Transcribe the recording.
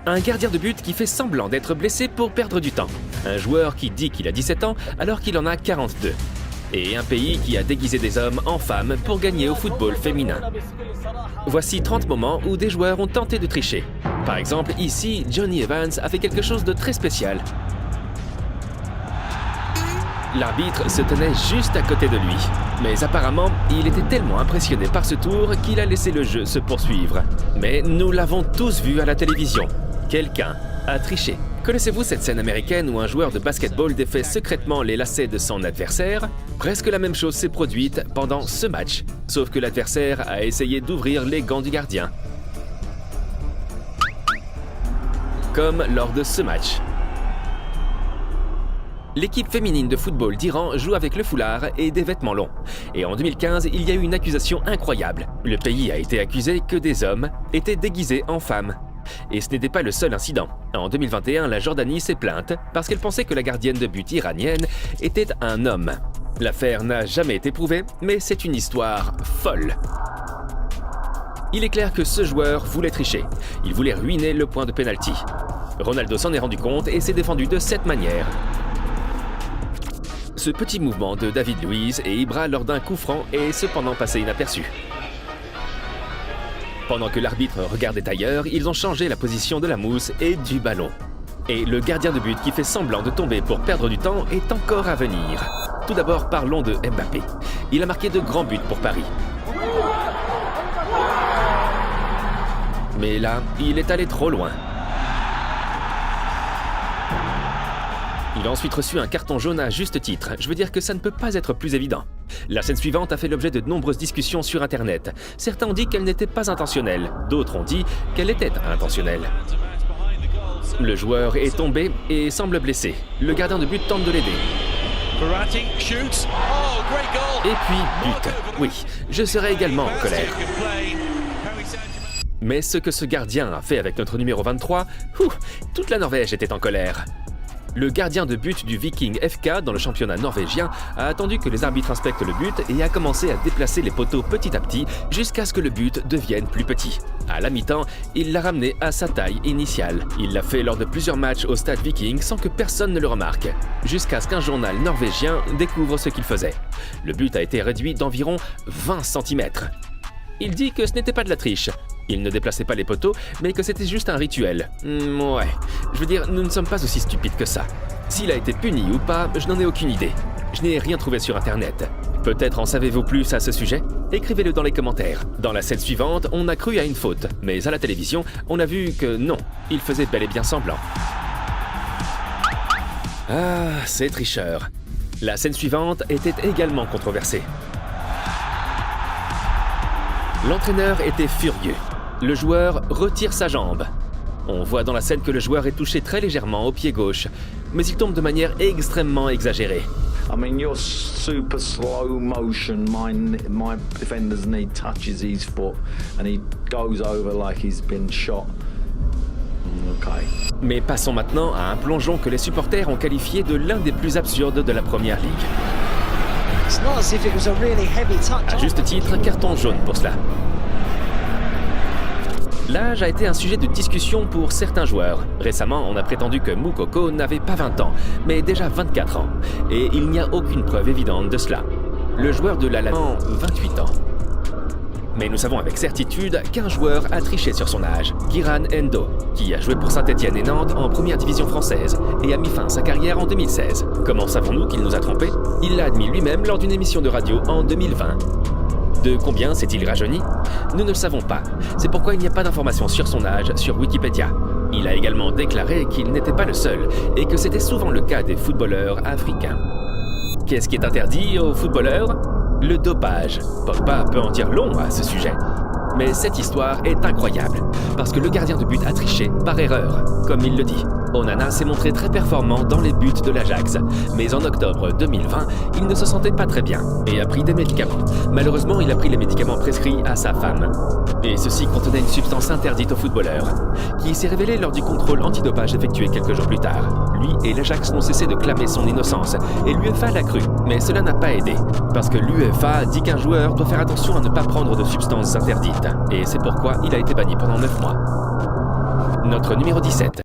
Un gardien de but qui fait semblant d'être blessé pour perdre du temps. Un joueur qui dit qu'il a 17 ans alors qu'il en a 42. Et un pays qui a déguisé des hommes en femmes pour gagner au football féminin. Voici 30 moments où des joueurs ont tenté de tricher. Par exemple, ici, Johnny Evans a fait quelque chose de très spécial. L'arbitre se tenait juste à côté de lui. Mais apparemment, il était tellement impressionné par ce tour qu'il a laissé le jeu se poursuivre. Mais nous l'avons tous vu à la télévision. Quelqu'un a triché. Connaissez-vous cette scène américaine où un joueur de basketball défait secrètement les lacets de son adversaire? Presque la même chose s'est produite pendant ce match, sauf que l'adversaire a essayé d'ouvrir les gants du gardien. Comme lors de ce match. L'équipe féminine de football d'Iran joue avec le foulard et des vêtements longs. Et en 2015, il y a eu une accusation incroyable. Le pays a été accusé que des hommes étaient déguisés en femmes. Et ce n'était pas le seul incident. En 2021, la Jordanie s'est plainte parce qu'elle pensait que la gardienne de but iranienne était un homme. L'affaire n'a jamais été prouvée, mais c'est une histoire folle. Il est clair que ce joueur voulait tricher. Il voulait ruiner le point de pénalty. Ronaldo s'en est rendu compte et s'est défendu de cette manière. Ce petit mouvement de David Luiz et Ibra lors d'un coup franc est cependant passé inaperçu. Pendant que l'arbitre regardait ailleurs, ils ont changé la position de la mousse et du ballon. Et le gardien de but qui fait semblant de tomber pour perdre du temps est encore à venir. Tout d'abord, parlons de Mbappé. Il a marqué de grands buts pour Paris. Mais là, il est allé trop loin. Il a ensuite reçu un carton jaune à juste titre. Je veux dire que ça ne peut pas être plus évident. La scène suivante a fait l'objet de nombreuses discussions sur Internet. Certains ont dit qu'elle n'était pas intentionnelle, d'autres ont dit qu'elle était intentionnelle. Le joueur est tombé et semble blessé. Le gardien de but tente de l'aider. Et puis, but. Oui, je serai également en colère. Mais ce que ce gardien a fait avec notre numéro 23, toute la Norvège était en colère. Le gardien de but du Viking FK dans le championnat norvégien a attendu que les arbitres inspectent le but et a commencé à déplacer les poteaux petit à petit jusqu'à ce que le but devienne plus petit. À la mi-temps, il l'a ramené à sa taille initiale. Il l'a fait lors de plusieurs matchs au stade Viking sans que personne ne le remarque, jusqu'à ce qu'un journal norvégien découvre ce qu'il faisait. Le but a été réduit d'environ 20 cm. Il dit que ce n'était pas de la triche. Il ne déplaçait pas les poteaux, mais que c'était juste un rituel. Ouais, je veux dire, nous ne sommes pas aussi stupides que ça. S'il a été puni ou pas, je n'en ai aucune idée. Je n'ai rien trouvé sur Internet. Peut-être en savez-vous plus à ce sujet? Écrivez-le dans les commentaires. Dans la scène suivante, on a cru à une faute, mais à la télévision, on a vu que non, il faisait bel et bien semblant. Ah, c'est tricheur. La scène suivante était également controversée. L'entraîneur était furieux. Le joueur retire sa jambe. On voit dans la scène que le joueur est touché très légèrement au pied gauche, mais il tombe de manière extrêmement exagérée. I mean, you're super slow motion. My defender's knee touches his foot and he goes over like he's been shot. Okay. Mais passons maintenant à un plongeon que les supporters ont qualifié de l'un des plus absurdes de la Première Ligue. À juste titre, carton jaune pour cela. L'âge a été un sujet de discussion pour certains joueurs. Récemment, on a prétendu que Moukoko n'avait pas 20 ans, mais déjà 24 ans. Et il n'y a aucune preuve évidente de cela. Le joueur de la Lazio a 28 ans. Mais nous savons avec certitude qu'un joueur a triché sur son âge, Guiran Endo, qui a joué pour Saint-Étienne et Nantes en première division française et a mis fin à sa carrière en 2016. Comment savons-nous qu'il nous a trompés? Il l'a admis lui-même lors d'une émission de radio en 2020. De combien s'est-il rajeuni? Nous ne le savons pas. C'est pourquoi il n'y a pas d'informations sur son âge sur Wikipédia. Il a également déclaré qu'il n'était pas le seul et que c'était souvent le cas des footballeurs africains. Qu'est-ce qui est interdit aux footballeurs? Le dopage. Pogba peut en dire long à ce sujet. Mais cette histoire est incroyable, parce que le gardien de but a triché par erreur, comme il le dit. Onana s'est montré très performant dans les buts de l'Ajax, mais en octobre 2020, il ne se sentait pas très bien et a pris des médicaments. Malheureusement, il a pris les médicaments prescrits à sa femme. Et ceci contenait une substance interdite aux footballeurs, qui s'est révélée lors du contrôle antidopage effectué quelques jours plus tard. Lui et l'Ajax n'ont cessé de clamer son innocence, et l'UEFA l'a cru, mais cela n'a pas aidé, parce que l'UEFA dit qu'un joueur doit faire attention à ne pas prendre de substances interdites, et c'est pourquoi il a été banni pendant 9 mois. Notre numéro 17.